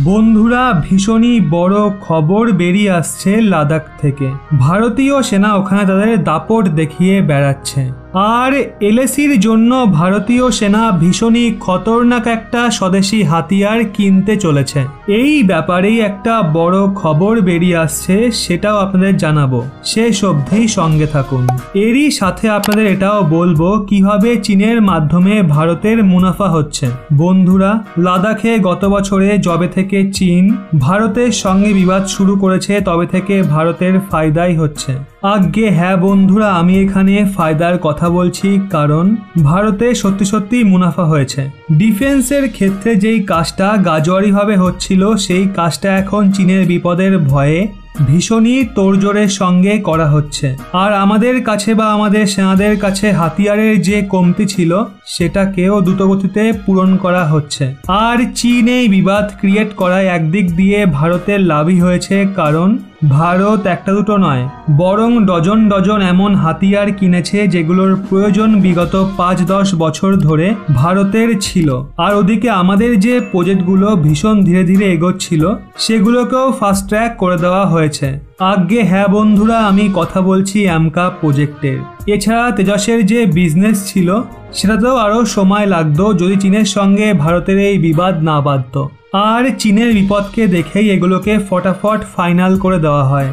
বন্ধুরা ভীষণই বড় খবর বেরিয়ে আসছে লাদাখ থেকে। ভারতীয় সেনা ওখানে তাদের দাপট দেখিয়ে বেড়াচ্ছে। আর এলএসির জন্য ভারতীয় সেনা ভীষণই খতরনাক একটা স্বদেশি হাতিয়ার কিনতে চলেছে। এই ব্যাপারেই একটা বড় খবর বেরিয়ে আসছে, সেটাও আপনাদের জানাবো। শেষ অবধি সঙ্গে থাকুন। এরই সাথে আপনাদের এটাও বলবো কিভাবে চীনের মাধ্যমে ভারতের মুনাফা হচ্ছে। বন্ধুরা, লাদাখে গত বছরে যবে থেকে চীন ভারতের সঙ্গে বিবাদ শুরু করেছে তবে থেকে ভারতের ফায়দাই হচ্ছে। আজ্ঞে হ্যাঁ বন্ধুরা, আমি এখানে ফায়দার কথা বলছি, কারণ ভারতে সত্যি সত্যি মুনাফা হয়েছে। ডিফেন্সের ক্ষেত্রে যেই কাজটা গাজোয়ারিভাবে হচ্ছিল সেই কাজটা এখন চীনের বিপদের ভয়ে ভীষণই তোড়জোড়ের সঙ্গে করা হচ্ছে। আর আমাদের কাছে বা আমাদের সেনাদের কাছে হাতিয়ারের যে কমতি ছিল সেটাকেও দ্রুতগতিতে পূরণ করা হচ্ছে। আর চীন এই বিবাদ ক্রিয়েট করায় একদিক দিয়ে ভারতের লাভই হয়েছে, কারণ ভারত একটা দুটো নয় বরং ডজন ডজন এমন হাতিয়ার কিনেছে যেগুলোর প্রয়োজন বিগত ৫-১০ বছর ধরে ভারতের ছিল। আর ওদিকে আমাদের যে প্রজেক্টগুলো ভীষণ ধীরে ধীরে এগোচ্ছিল সেগুলোকেও ফাস্ট ট্র্যাক করে দেওয়া হয়েছে। আজ্ঞে হ্যাঁ বন্ধুরা, আমি কথা বলছি অ্যামকা প্রজেক্টের। এছাড়া তেজসের যে বিজনেস ছিল সেটাতেও আরও সময় লাগতো যদি চীনের সঙ্গে ভারতের এই বিবাদ না বাঁধত। আর চীনের বিপদকে দেখেই এগুলোকে ফটাফট ফাইনাল করে দেওয়া হয়।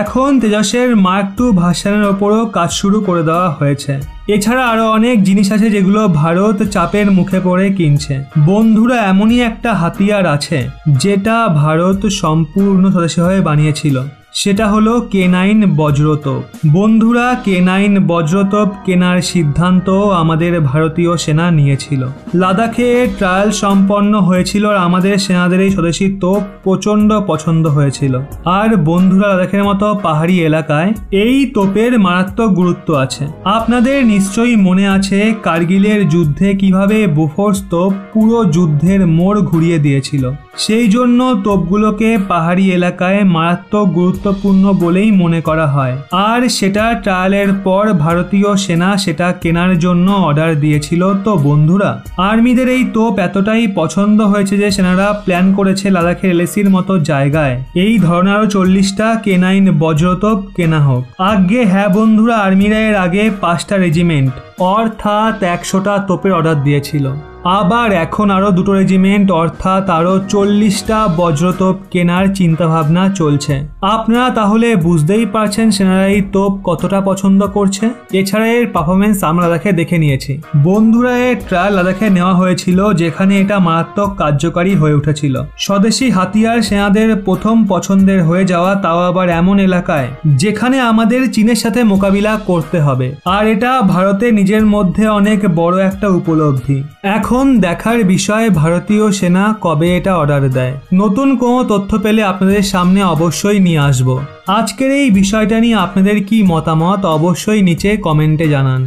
এখন তেজসের মার্ক 2 ভার্সনের ওপরও কাজ শুরু করে দেওয়া হয়েছে। এছাড়া আরও অনেক জিনিস আছে যেগুলো ভারত চাপের মুখে পড়ে কিনছে। বন্ধুরা, এমনই একটা হাতিয়ার আছে যেটা ভারত সম্পূর্ণ স্বদেশীভাবে বানিয়েছিল, সেটা হলো K9 বজ্রতোপ। বন্ধুরা, K9 বজ্রতোপ কেনার সিদ্ধান্ত আমাদের ভারতীয় সেনা নিয়েছিল। লাদাখে ট্রায়াল সম্পন্ন হয়েছিল আর আমাদের সেনাদের এই স্বদেশী তোপ প্রচণ্ড পছন্দ হয়েছিল। আর বন্ধুরা, লাদাখের মতো পাহাড়ি এলাকায় এই তোপের মারাত্মক গুরুত্ব আছে। আপনাদের নিশ্চয়ই মনে আছে কার্গিলের যুদ্ধে কিভাবে বোফোর্স তোপ পুরো যুদ্ধের মোড় ঘুরিয়ে দিয়েছিল। সেই জন্য তোপগুলোকে পাহাড়ি এলাকায় মারাত্মক গুরুত্বপূর্ণ বলেই মনে করা হয়। আর সেটা ট্রায়ালের পর ভারতীয় সেনা সেটা কেনার জন্য অর্ডার দিয়েছিল। তো বন্ধুরা, আর্মিদের এই তোপ এতটাই পছন্দ হয়েছে যে সেনারা প্ল্যান করেছে লাদাখের এলএসির মতো জায়গায় এই ধরনের আরও 40টা K9 বজ্রতোপ কেনা হোক। আজ্ঞে হ্যাঁ বন্ধুরা, আর্মিরা এর আগে 5টা রেজিমেন্ট অর্থাৎ 100টা তোপের অর্ডার দিয়েছিল। আবার এখন আরও 2টো রেজিমেন্ট অর্থাৎ আরও 40টা বজ্রতোপ কেনার চিন্তাভাবনা চলছে। আপনারা তাহলে বুঝতেই পারছেন সেনারা এই তোপ কতটা পছন্দ করছে। এছাড়া এর পারফরমেন্স আমরা লাদাখে দেখে নিয়েছি। বন্ধুরা, এর ট্রায়াল লাদাখে নেওয়া হয়েছিল যেখানে এটা মারাত্মক কার্যকারী হয়ে উঠেছিল। স্বদেশি হাতিয়ার সেনাদের প্রথম পছন্দের হয়ে যাওয়া, তাও আবার এমন এলাকায় যেখানে আমাদের চীনের সাথে মোকাবিলা করতে হবে। আর এটা ভারতের নিজের মধ্যে অনেক বড় একটা উপলব্ধি। এখন দেখার বিষয় ভারতীয় সেনা কবে এটা অর্ডার দেয়। নতুন কোনো তথ্য পেলে আপনাদের সামনে অবশ্যই নিয়ে আসব। আজকের এই বিষয়টা নিয়ে আপনাদের কি মতামত অবশ্যই নিচে কমেন্টে জানান।